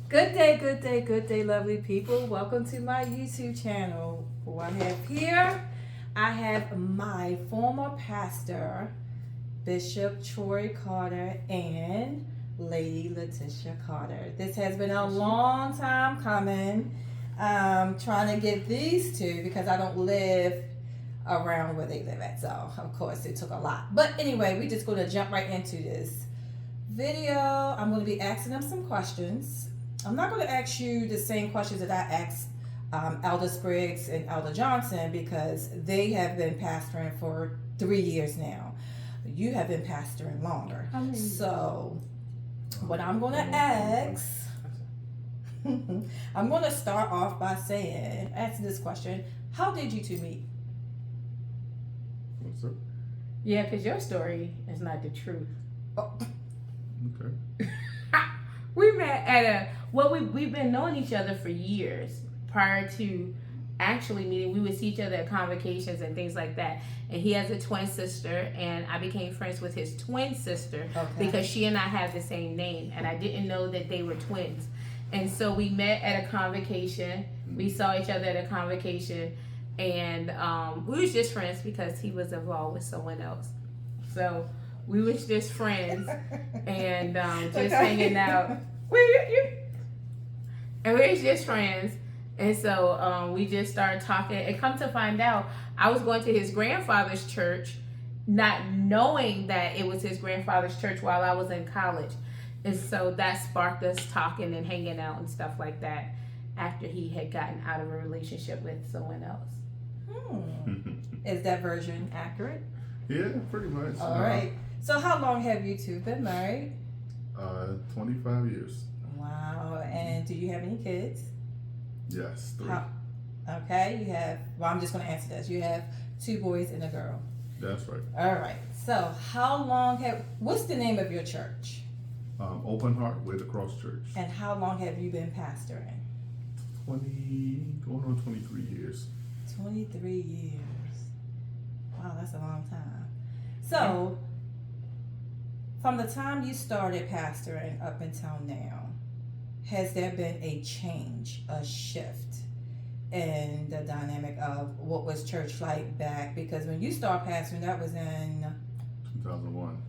Good day, lovely people. Welcome to my YouTube channel. Who I have here, I have my former pastor, Bishop Troy Carter, and Lady Latisha Carter. This has been a long time coming. Trying to get these two because I don't live around where they live at. So, of course, it took a lot. But anyway, we're just going to jump right into this video. I'm going to be asking them some questions. I'm not going to ask you the same questions that I asked Elder Spriggs and Elder Johnson because they have been pastoring for 3 years now. You have been pastoring longer. So, what I'm going to ask, I'm going to start off by asking this question: how did you two meet? What's up? Yeah, because your story is not the truth. Oh, Okay. We met at we've been knowing each other for years prior to actually meeting. We would see each other at convocations and things like that. And he has a twin sister, and I became friends with his twin sister because she and I have the same name, and I didn't know that they were twins. And so we met at a convocation. We saw each other at a convocation, and we was just friends because he was involved with someone else. So we was just friends and just hanging out. And we was just friends. And so we just started talking. And come to find out, I was going to his grandfather's church, not knowing that it was his grandfather's church while I was in college. And so that sparked us talking and hanging out and stuff like that after he had gotten out of a relationship with someone else. Is that version accurate? Yeah, pretty much. All right. So how long have you two been married? 25 years. Wow. And do you have any kids? Yes, 3. Okay. You have, well, I'm just going to answer this. You have 2 boys and a girl. That's right. All right. So what's the name of your church? Open Heart Way to Cross Church. And how long have you been pastoring? Going on 23 years. 23 years. Wow, that's a long time. So, from the time you started pastoring up until now, has there been a change, a shift in the dynamic of what was church like back? Because when you started pastoring, that was in 2001.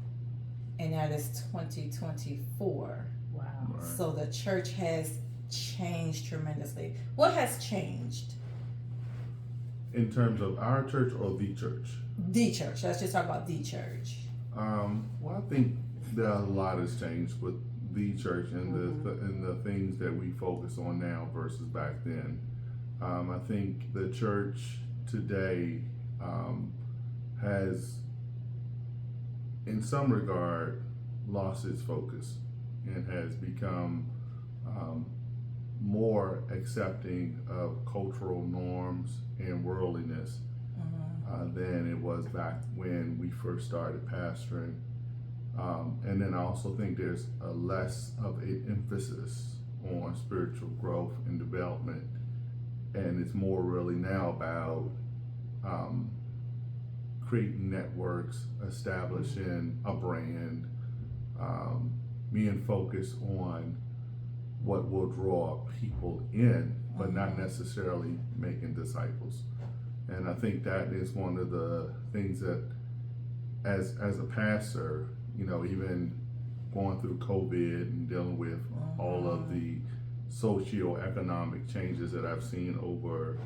And that is 2024. Wow. Right. So the church has changed tremendously. What has changed? In terms of our church or the church? The church. Let's just talk about the church. Well, I think that a lot has changed with the church and the things that we focus on now versus back then. I think the church today has, in some regard, lost its focus and has become more accepting of cultural norms and worldliness than it was back when we first started pastoring. And then I also think there's a less of an emphasis on spiritual growth and development, and it's more really now about creating networks, establishing a brand, being focused on what will draw people in, but not necessarily making disciples. And I think that is one of the things that, as a pastor, even going through COVID and dealing with all of the socio-economic changes that I've seen over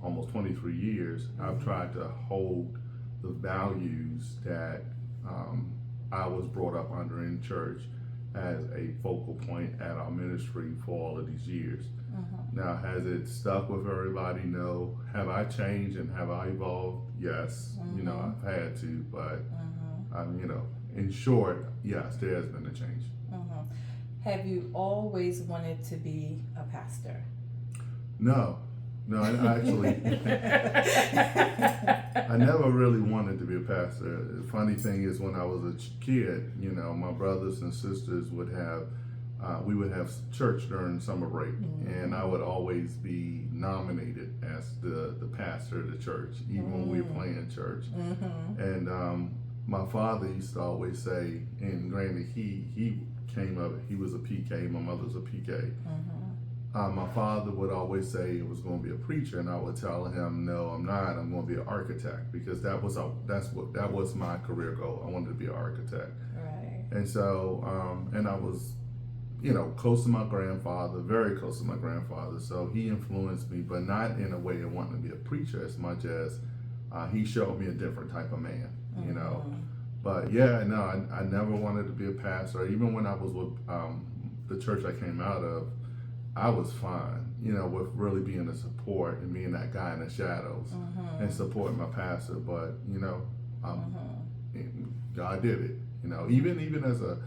almost 23 years, I've tried to hold the values that I was brought up under in church as a focal point at our ministry for all of these years. Now, has it stuck with everybody? No. Have I changed and have I evolved? Yes. I've had to, but in short, yes, there has been a change. Have you always wanted to be a pastor? No, I actually, I never really wanted to be a pastor. The funny thing is, when I was a kid, my brothers and sisters would have, we would have church during summer break, and I would always be nominated as the pastor of the church, even when we were playing church. And my father used to always say, and granted, he came of it. He was a PK, my mother's a PK. Mm-hmm. My father would always say he was going to be a preacher, and I would tell him, "No, I'm not. I'm going to be an architect," because that was my career goal. I wanted to be an architect. Right. And so, and I was, close to my grandfather, very close to my grandfather. So he influenced me, but not in a way of wanting to be a preacher as much as he showed me a different type of man, But yeah, no, I never wanted to be a pastor. Even when I was with the church I came out of, I was fine, with really being a support and being that guy in the shadows and supporting my pastor. But, God did it. Even as a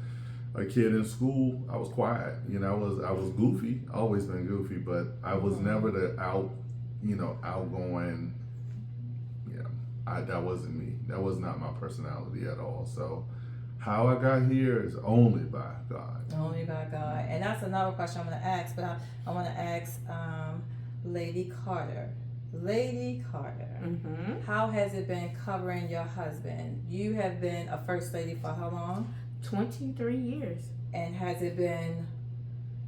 kid in school, I was quiet. I was goofy, always been goofy, but I was never the outgoing. That wasn't me. That was not my personality at all. So how I got here is only by God. Only by God. And that's another question I'm going to ask, but I want to ask Lady Carter. Lady Carter, how has it been covering your husband? You have been a first lady for how long? 23 years. And has it been,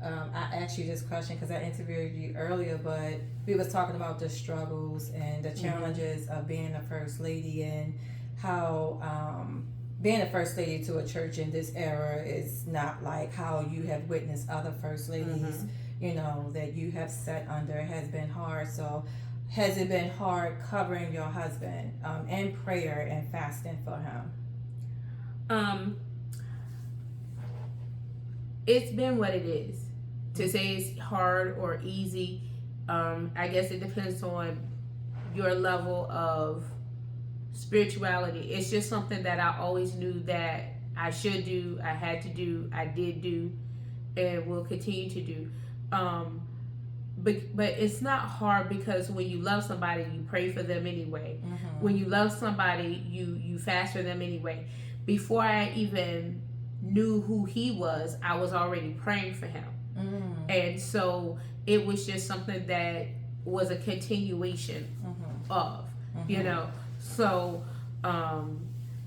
I asked you this question because I interviewed you earlier, but we was talking about the struggles and the challenges of being a first lady, and how being a first lady to a church in this era is not like how you have witnessed other first ladies, that you have sat under. It has been hard. So has it been hard covering your husband in prayer and fasting for him? It's been what it is. To say it's hard or easy, I guess it depends on your level of spirituality. It's just something that I always knew that I should do, I had to do, I did do, and will continue to do. But it's not hard, because when you love somebody, you pray for them anyway. When you love somebody, you fast for them anyway. Before I even knew who he was, I was already praying for him. And so it was just something that was a continuation of, So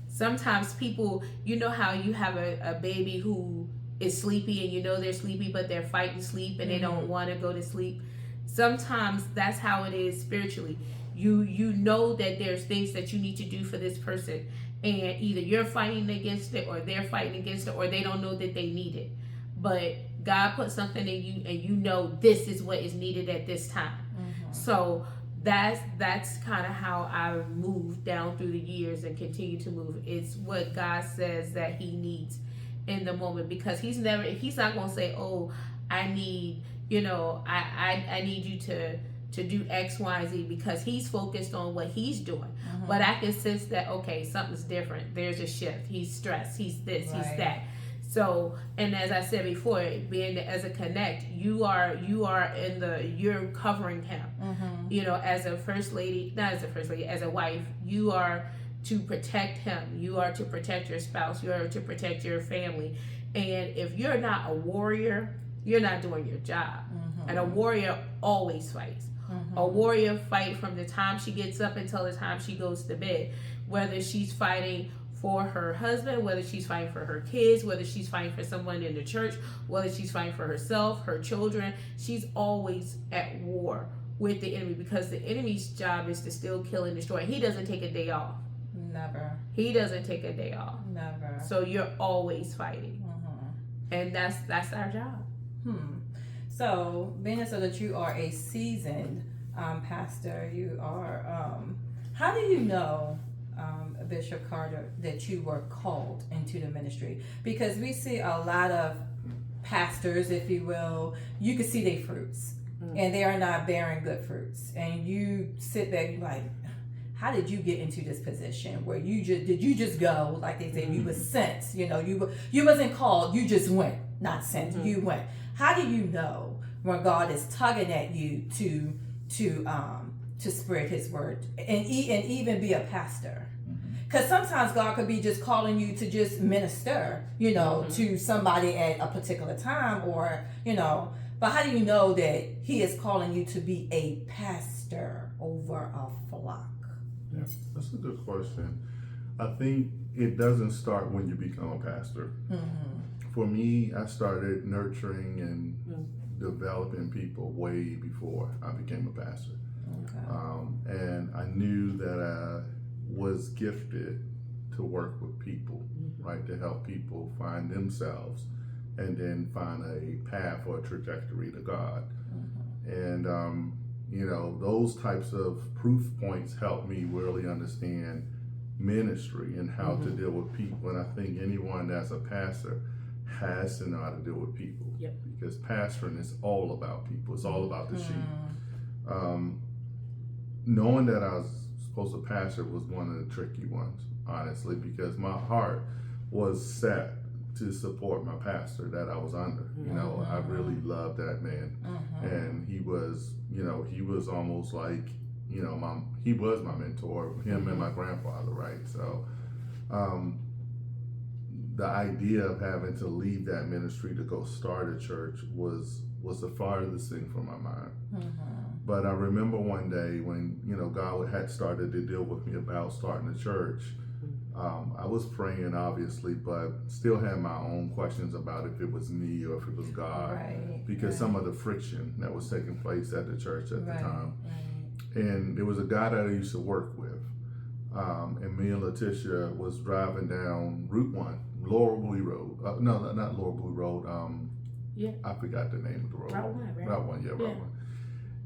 sometimes people, how you have a baby who is sleepy, and they're sleepy, but they're fighting sleep and they don't want to go to sleep. Sometimes that's how it is spiritually. You know that there's things that you need to do for this person, and either you're fighting against it, or they're fighting against it, or they don't know that they need it. But God put something in you, and this is what is needed at this time. So that's kind of how I moved down through the years and continue to move. It's what God says that he needs in the moment, because he's not going to say, "Oh, I need, I need you to do X, Y, Z," because he's focused on what he's doing. But I can sense that, okay, something's different. There's a shift. He's stressed. He's this, he's that. So, and as I said before, being as a connect, you're covering him. As a first lady, not as a first lady, as a wife, you are to protect him. You are to protect your spouse. You are to protect your family. And if you're not a warrior, you're not doing your job. And a warrior always fights. A warrior fight from the time she gets up until the time she goes to bed, whether she's fighting for her husband, whether she's fighting for her kids, whether she's fighting for someone in the church, whether she's fighting for herself, her children. She's always at war with the enemy, because the enemy's job is to steal, kill, and destroy. He doesn't take a day off. Never. He doesn't take a day off. Never. So you're always fighting. And that's our job. So, being so that you are a seasoned pastor, you are, how do you know, Bishop Carter, that you were called into the ministry? Because we see a lot of pastors, if you will, you can see their fruits, and they are not bearing good fruits. And you sit back, you're like, how did you get into this position where did you just go, like they say, you were sent, you wasn't called, you just went, not sent, you went. How do you know when God is tugging at you to spread his word and even be a pastor? Because sometimes God could be just calling you to just minister, to somebody at a particular time, or, but how do you know that he is calling you to be a pastor over a flock? Yeah, that's a good question. I think it doesn't start when you become a pastor. for me, I started nurturing and developing people way before I became a pastor. Okay. And I knew that I was gifted to work with people, right? To help people find themselves and then find a path or a trajectory to God. And, those types of proof points helped me really understand ministry and how to deal with people. And I think anyone that's a pastor has to know how to deal with people. Yep. Because pastoring is all about people. It's all about the sheep. Knowing that I was supposed to pastor was one of the tricky ones, honestly, because my heart was set to support my pastor that I was under. I really loved that man. And he was almost like, he was my mentor, him and my grandfather, right? So the idea of having to leave that ministry to go start a church was the farthest thing from my mind. But I remember one day when, God had started to deal with me about starting a church. I was praying, obviously, but still had my own questions about if it was me or if it was God, Right. because some of the friction that was taking place at the church at the time. Right. And there was a guy that I used to work with, and me and Latisha was driving down Route 1, Laurel Bowie Road. No, not Laurel Bowie Road. I forgot the name of the road. Route 1, right? Route 1, Route 1.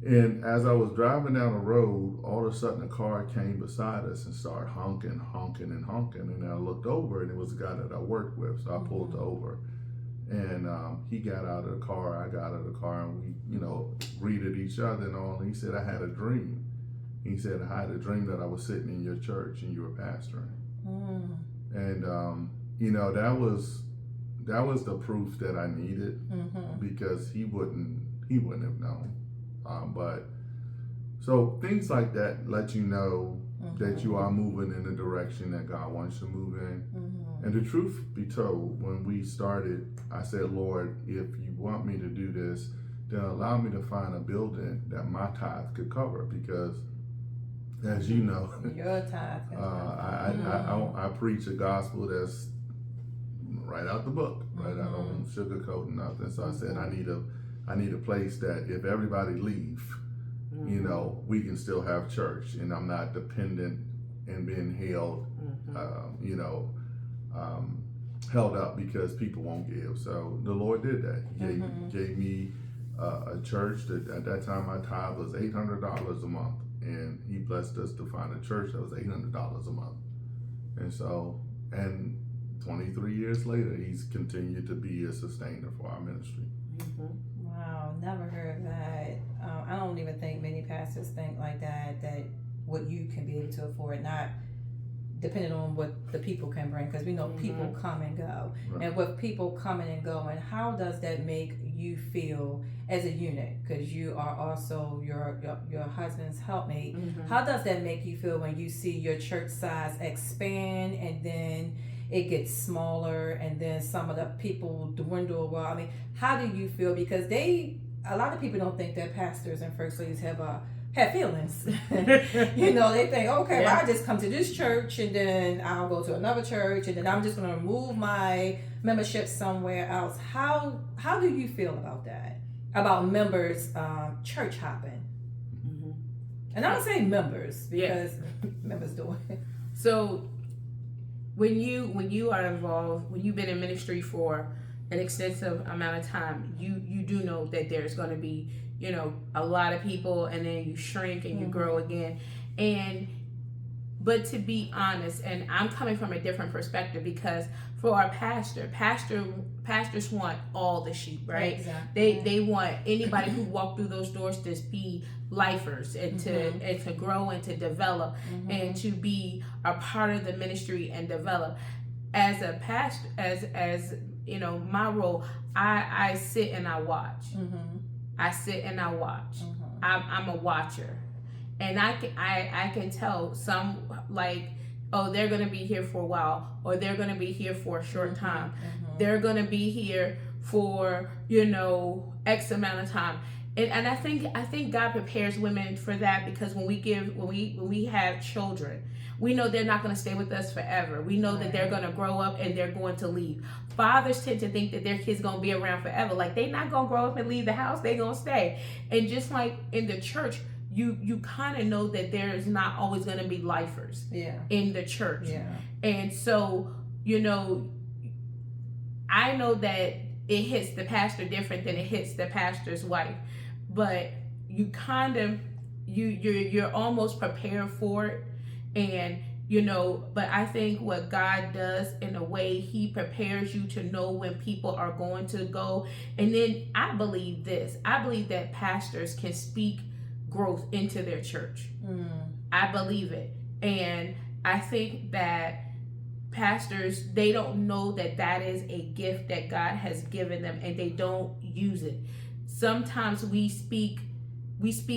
And as I was driving down the road, all of a sudden a car came beside us and started honking. And I looked over, and it was a guy that I worked with, so I pulled over. And he got out of the car, I got out of the car, and we, greeted each other and all. And he said, I had a dream. He said, I had a dream that I was sitting in your church and you were pastoring. And, that was the proof that I needed, because he wouldn't have known. But so things like that let you know that you are moving in the direction that God wants you to move in. And the truth be told, when we started, I said, Lord, if you want me to do this, then allow me to find a building that my tithe could cover, because as you know, Your tithe. I preach a gospel that's right out the book, right? I don't sugarcoat nothing. So I said, I need a place that if everybody leave, we can still have church, and I'm not dependent and being held, held up because people won't give. So the Lord did that. He gave me a church that at that time my tithe was $800 a month, and He blessed us to find a church that was $800 a month. And so, and 23 years later, He's continued to be a sustainer for our ministry. Wow, never heard that. I don't even think many pastors think like that what you can be able to afford, not depending on what the people can bring, because we know people come and go. Right. And with people coming and going, how does that make you feel as a unit? Because you are also your husband's helpmate. How does that make you feel when you see your church size expand and then it gets smaller and then some of the people dwindle? Well, I mean, how do you feel? Because a lot of people don't think that pastors and first ladies have feelings. They think, okay, well, I just come to this church and then I'll go to another church and then I'm just going to move my membership somewhere else. How do you feel about that? About members church hopping? And I'm saying members because members do it. So when you are involved, when you've been in ministry for an extensive amount of time, you do know that there's going to be a lot of people, and then you shrink and you grow again. But to be honest, and I'm coming from a different perspective, because for our pastors want all the sheep, right? Exactly. They want anybody who walk through those doors to be lifers and to grow and to develop and to be a part of the ministry and develop. As a pastor, as my role, I sit and I watch. I sit and I watch. I'm a watcher, and I can tell some, like, oh, they're gonna be here for a while, or they're gonna be here for a short time. They're gonna be here for X amount of time, And I think God prepares women for that, because when we have children, we know they're not going to stay with us forever. We know that they're going to grow up and they're going to leave. Fathers tend to think that their kids going to be around forever. Like, they're not going to grow up and leave the house. They're going to stay. And just like in the church, you kind of know that there is not always going to be lifers in the church. And so, I know that it hits the pastor different than it hits the pastor's wife, but you kind of you're almost prepared for it. And but I think what God does, in a way, he prepares you to know when people are going to go. And then I believe that pastors can speak growth into their church. I believe it. And I think that pastors, they don't know that is a gift that God has given them, and they don't use it. Sometimes we speak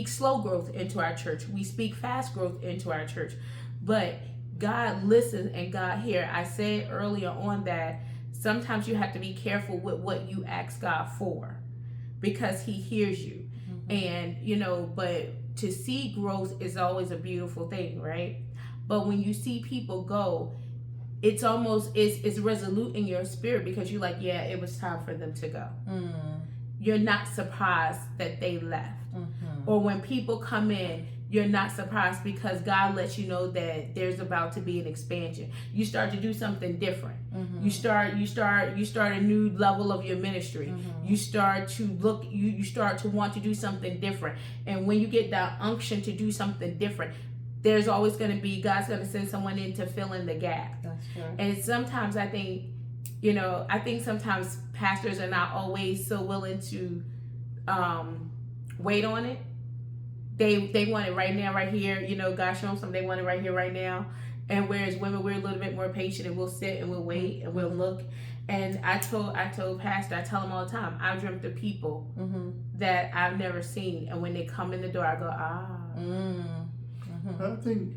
slow growth into our church. We speak fast growth into our church. But God listens and God hears. I said earlier on that sometimes you have to be careful with what you ask God for, because he hears you. And but to see growth is always a beautiful thing, right? But when you see people go, it's almost it's resolute in your spirit, because you're like, yeah, it was time for them to go. You're not surprised that they left. Or when people come in, you're not surprised, because God lets you know that there's about to be an expansion. You start to do something different. You start a new level of your ministry. You start to look, you start to want to do something different. And when you get that unction to do something different, there's always going to be, God's going to send someone in to fill in the gap. That's true. And sometimes I think sometimes pastors are not always so willing to wait on it. They want it right now, right here. God show them something, they want it right here, right now. And whereas women, we're a little bit more patient, and we'll sit and we'll wait and we'll look. And I told Pastor, I tell him all the time, I dreamt of people that I've never seen, and when they come in the door, I go, I think,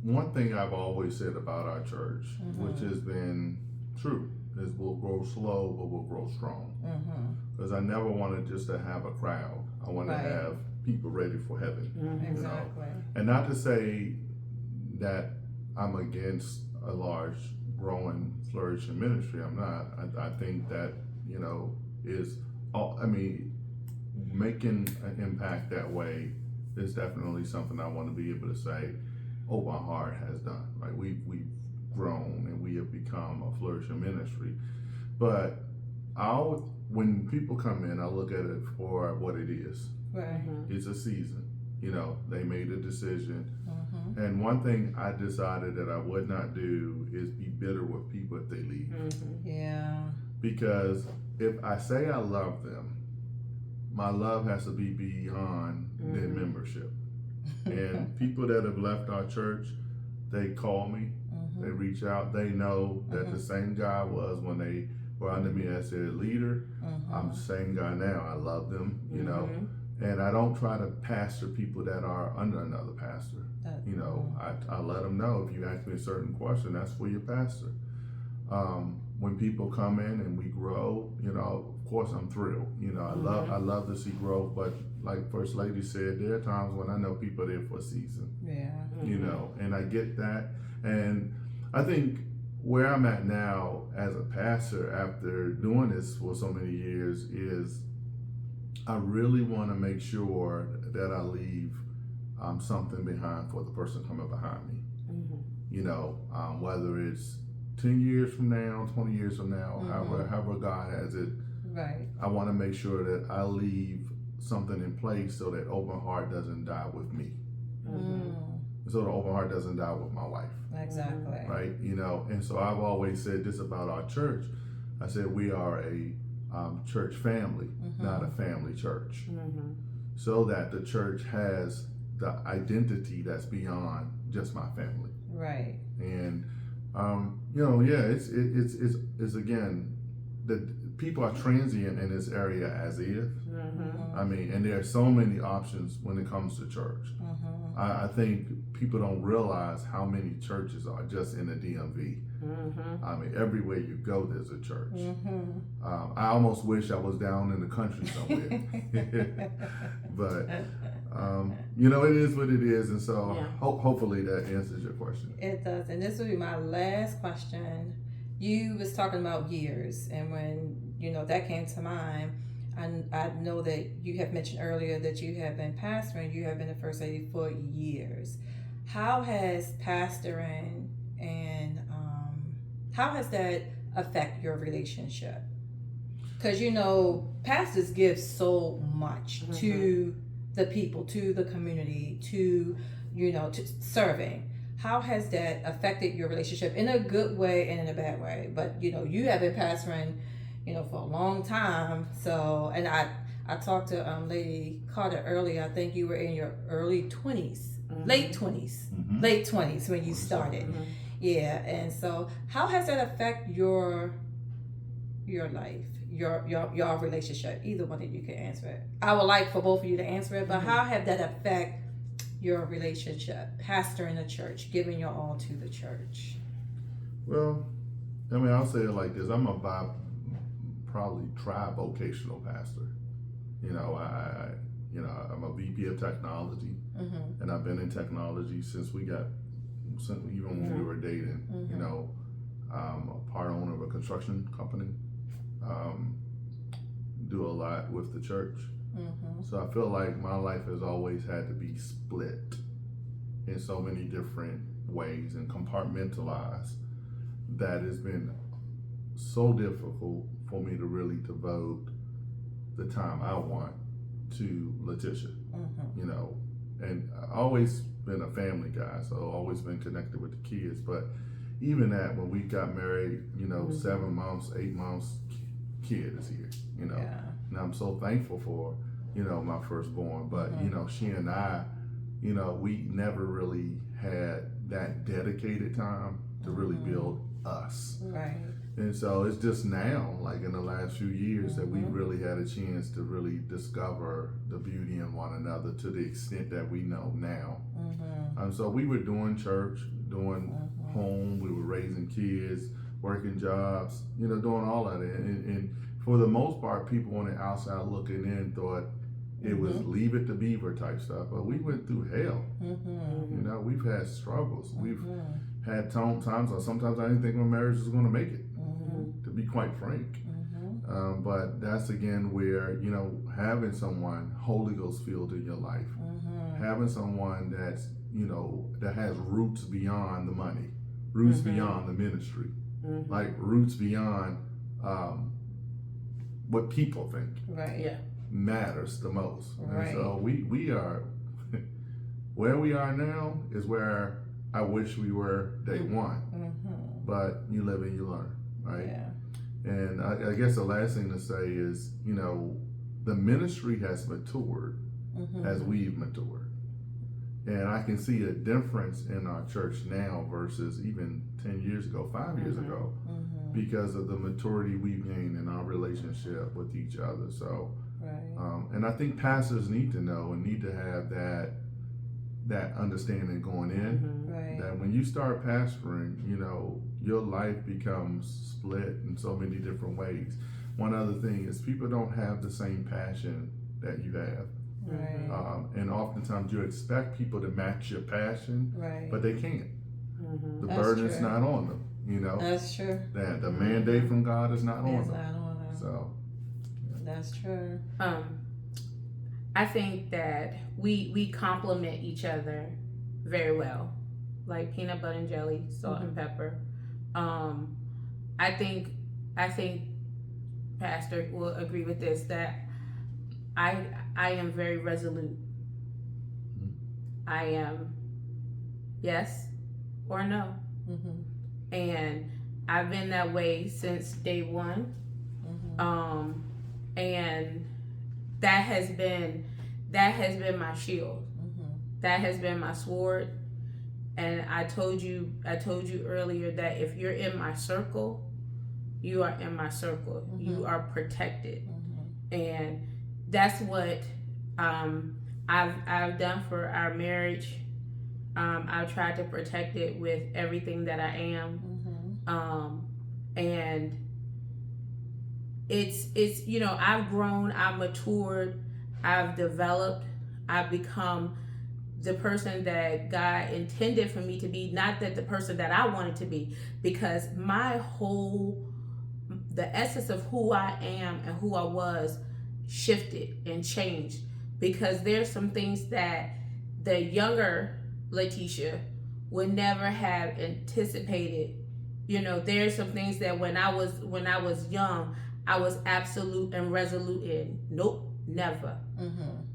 one thing I've always said about our church, which has been true, is we'll grow slow, but we'll grow strong. Because I never wanted just to have a crowd. I want to have people ready for heaven. Exactly. And not to say that I'm against a large, growing, flourishing ministry. I'm not. I think that, making an impact that way is definitely something I want to be able to say, my heart has done. Right? We've grown and we have become a flourishing ministry. But when people come in, I look at it for what it is. Right. It's a season. They made a decision. And one thing I decided that I would not do is be bitter with people if they leave. Yeah. Because if I say I love them, my love has to be beyond their membership. And people that have left our church, they call me, they reach out, they know that the same guy was when they were under me as their leader. I'm the same guy now. I love them, and I don't try to pastor people that are under another pastor. I let them know, if you ask me a certain question, that's for your pastor. When people come in and we grow, of course I'm thrilled. I love to see growth, but like First Lady said, there are times when I know people are there for a season. Yeah. And I get that. And I think where I'm at now as a pastor, after doing this for so many years, is I really want to make sure that I leave something behind for the person coming behind me. Whether it's 10 years from now, 20 years from now, however God has it. Right. I want to make sure that I leave something in place so that open heart doesn't die with me. So the open heart doesn't die with my wife. Exactly. Right? And so I've always said this about our church. I said we are a church family, not a family church. So that the church has the identity that's beyond just my family. Right. And it's again, the people are transient in this area as is. Mm-hmm. I mean, and there are so many options when it comes to church. I think people don't realize how many churches are just in the DMV. I mean, everywhere you go, there's a church. I almost wish I was down in the country somewhere. But, you know, it is what it is. And so hopefully that answers your question. It does. And this will be my last question. You was talking about years, and when, you know, that came to mind, I know that you have mentioned earlier that you have been pastoring, you have been a first lady for years. How has pastoring and how has that affect your relationship? Because, you know, pastors give so much to the people, to the community, to, you know, to serving. How has that affected your relationship in a good way and in a bad way? But, you know, you have been pastoring, you know, for a long time. So, and I talked to Lady Carter earlier. I think you were in your early 20s, late 20s when you started. Yeah. And so how has that affect your life, your relationship? Either one of you can answer it. I would like for both of you to answer it, but how have that affect your relationship, pastoring the church, giving your all to the church? Well, I mean, I'll say it like this. I'm probably tri-vocational pastor. You know, I'm a VP of technology, and I've been in technology since even when we were dating. You know, I'm a part owner of a construction company. Do a lot with the church. So I feel like my life has always had to be split in so many different ways and compartmentalized that it's been so difficult for me to really devote the time I want to Latisha. You know, and I've always been a family guy, so I've always been connected with the kids. But even that, when we got married, you know, 7 months, 8 months, kid is here, you know. And I'm so thankful for, you know, my firstborn. But, you know, she and I, you know, we never really had that dedicated time to really build us. Right. And so it's just now, like in the last few years, that we really had a chance to really discover the beauty in one another to the extent that we know now. So we were doing church, doing home, we were raising kids, working jobs, you know, doing all of it. And for the most part, people on the outside looking in thought it was leave it to beaver type stuff, but we went through hell. You know, we've had struggles. We've had times, or sometimes I didn't think my marriage was going to make it, to be quite frank. But that's again where, you know, having someone Holy Ghost filled in your life, having someone that's, you know, that has roots beyond the money, roots beyond the ministry, like roots beyond what people think. Right. Matters the most. Right. And so we are where we are now is where I wish we were day one. But you live and you learn, right? Yeah. And I guess the last thing to say is, you know, the ministry has matured as we've matured. And I can see a difference in our church now versus even 10 years ago, 5 years ago, because of the maturity we've gained in our relationship with each other. So, and I think pastors need to know and need to have that understanding going in, that when you start pastoring, you know, your life becomes split in so many different ways. One other thing is people don't have the same passion that you have. And oftentimes you expect people to match your passion, but they can't. The burden's not on them, you know. That's true. That the mandate from God is not on It's them. not on them. So that's true. I think that we complement each other very well, like peanut butter and jelly, salt and pepper. I think Pastor will agree with this, that I am very resolute. I am yes or no, and I've been that way since day one. And that has been my shield. That has been my sword. And I told you earlier that if you're in my circle, You are in my circle. You are protected. Mm-hmm. And that's what I've done for our marriage. I've tried to protect it with everything that I am. And it's you know, I've grown, I've matured, I've developed, I've become the person that God intended for me to be, not that the person that I wanted to be, because the essence of who I am and who I was shifted and changed, because there's some things that the younger Latisha would never have anticipated. You know, there's some things that when I was young, I was absolute and resolute in. Nope, never.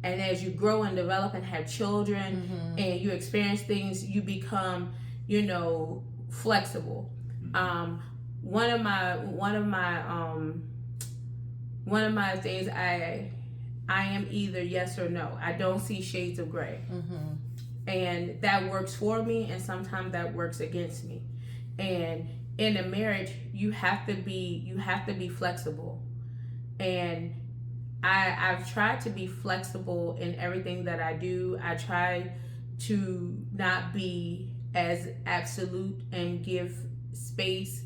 And as you grow and develop and have children, and you experience things, you become, you know, flexible. One of my things, I am either yes or no. I don't see shades of gray. And that works for me, and sometimes that works against me. And in a marriage, you have to be flexible. And I've tried to be flexible in everything that I do. I try to not be as absolute and give space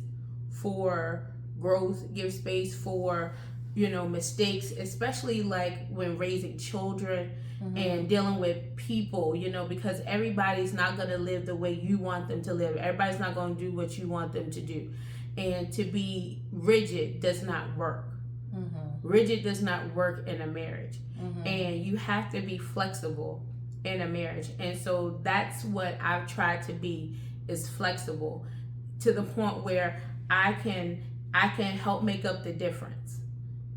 for growth, give space for, you know, mistakes, especially like when raising children and dealing with people, you know, because everybody's not going to live the way you want them to live. Everybody's not going to do what you want them to do. And to be rigid does not work. Rigid does not work in a marriage. And you have to be flexible in a marriage. And so that's what I've tried to be, is flexible, to the point where I can help make up the difference.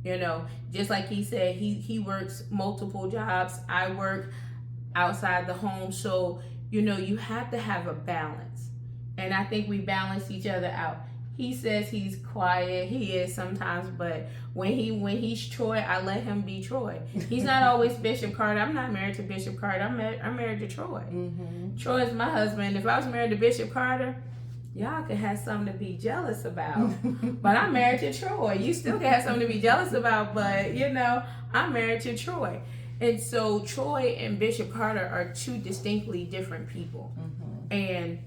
You know, just like he said, he works multiple jobs. I work outside the home. So, you know, you have to have a balance. And I think we balance each other out. He says he's quiet. He is sometimes, but when he's Troy, I let him be Troy. He's not always Bishop Carter. I'm not married to Bishop Carter. I'm married to Troy. Troy is my husband. If I was married to Bishop Carter, y'all could have something to be jealous about. But I'm married to Troy. You still can have something to be jealous about, but you know, I'm married to Troy. And so Troy and Bishop Carter are two distinctly different people. And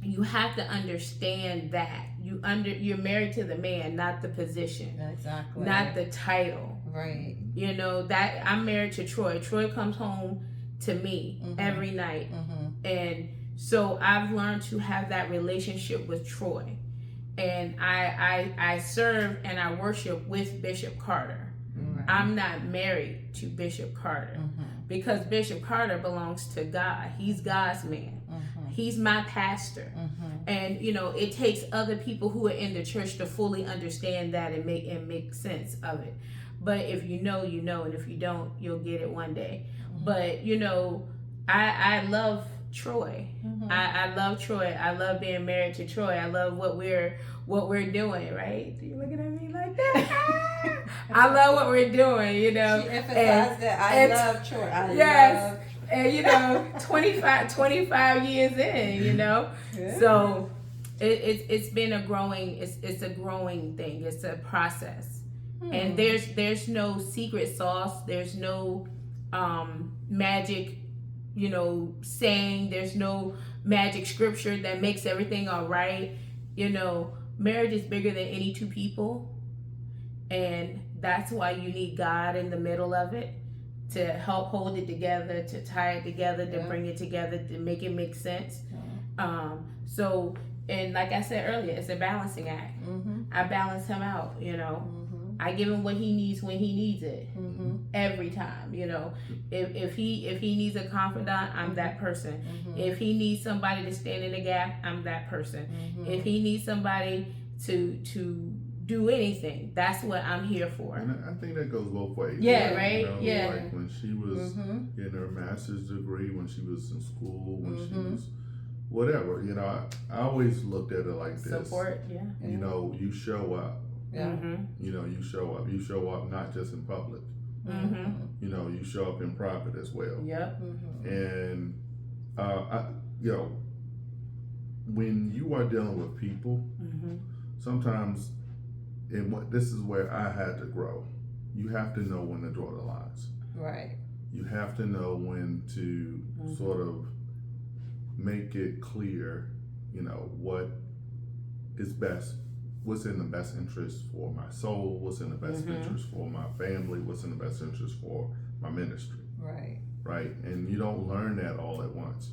you have to understand that. You're married to the man, not the position. Exactly. Not the title. Right. You know, that I'm married to Troy. Troy comes home to me every night. And so I've learned to have that relationship with Troy. And I serve and I worship with Bishop Carter. Right. I'm not married to Bishop Carter because Bishop Carter belongs to God. He's God's man. He's my pastor. And you know, it takes other people who are in the church to fully understand that and make sense of it. But if you know, you know, and if you don't, you'll get it one day. But you know, I love Troy. I love Troy. I love being married to Troy. I love what we're doing, right? You looking at me like that? I love what we're doing, you know. She emphasized that I love Troy. Yes. And you know, 25 years in, you know. Yeah. So it's been a growing thing. It's a process. And there's no secret sauce. There's no magic, you know, saying. There's no magic scripture that makes everything all right. You know, marriage is bigger than any two people, and that's why you need God in the middle of it to help hold it together, to tie it together, to bring it together, to make it make sense. So, and like I said earlier, it's a balancing act. I balance him out, you know. I give him what he needs when he needs it. Every time, you know. If he needs a confidant, I'm that person. If he needs somebody to stand in the gap, I'm that person. If he needs somebody to do anything, that's what I'm here for. And I think that goes both ways. Yeah, right? You know, yeah. Like when she was getting her master's degree, when she was in school, when she was whatever, you know, I always looked at it like this. Support, yeah. You know, you show up. Yeah. You know, you show up. You show up not just in public. You know, you show up in private as well. Yep. And you know, when you are dealing with people, sometimes and what this is where I had to grow. You have to know when to draw the lines. Right. You have to know when to sort of make it clear, what is best, what's in the best interest for my soul, what's in the best interest for my family, what's in the best interest for my ministry. Right. Right. And you don't learn that all at once.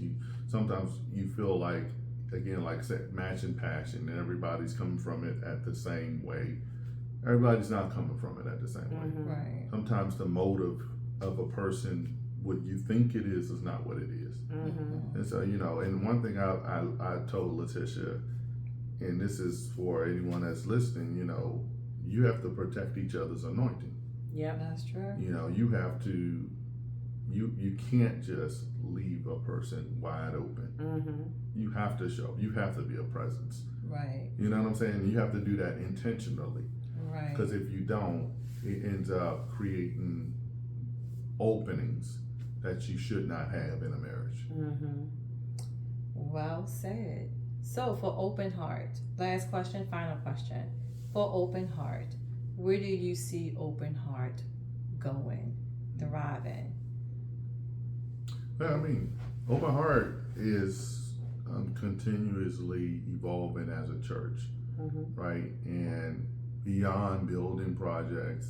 Sometimes you feel like, again, like I said, matching passion, and everybody's coming from it at the same way. Everybody's not coming from it at the same way. Right. Sometimes the motive of a person, what you think it is not what it is. And so, and one thing I told Latisha, and this is for anyone that's listening, you have to protect each other's anointing. Yeah, that's true. You have to, you can't just leave a person wide open. You have to show, you have to be a presence. Right. You know what I'm saying? You have to do that intentionally. Right. Because if you don't, it ends up creating openings that you should not have in a marriage. Well said. So for open heart, last question, final question. For open heart, where do you see open heart going, thriving? Yeah, I mean, open heart is continuously evolving as a church, right? And beyond building projects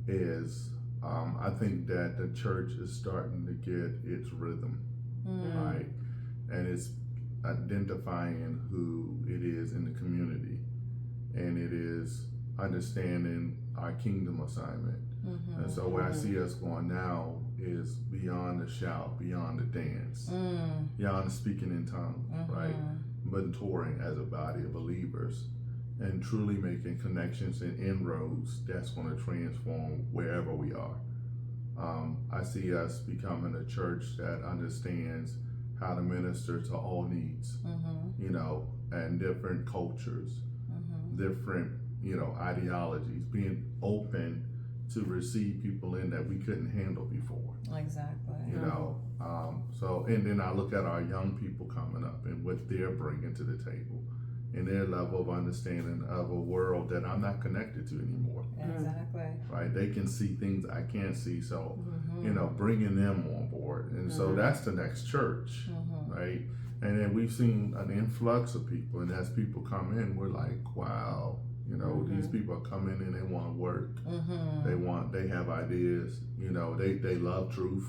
is, I think that the church is starting to get its rhythm, right? And it's identifying who it is in the community, and it is understanding our kingdom assignment. And so where I see us going now is beyond the shout, beyond the dance, beyond the speaking in tongues, right? Mentoring as a body of believers and truly making connections and inroads that's going to transform wherever we are. I see us becoming a church that understands how to minister to all needs, and different cultures, different, ideologies, being open to receive people in that we couldn't handle before. Exactly. So, and then I look at our young people coming up and what they're bringing to the table and their level of understanding of a world that I'm not connected to anymore. Exactly. Right? They can see things I can't see. So, bringing them on board. And so that's the next church, right? And then we've seen an influx of people, and as people come in, we're like, wow, these people are coming and they want to work. They have ideas, they love truth.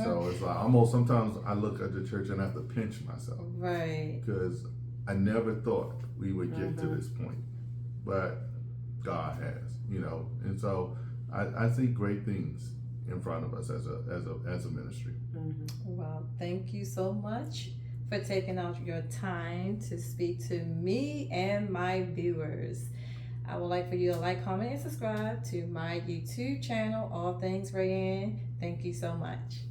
So it's like almost sometimes I look at the church and I have to pinch myself. Right. Because I never thought we would get to this point, but God has, and so I see great things in front of us as a ministry. Well, thank you so much for taking out your time to speak to me and my viewers. I would like for you to like, comment, and subscribe to my YouTube channel, All Things Rayanne. Thank you so much.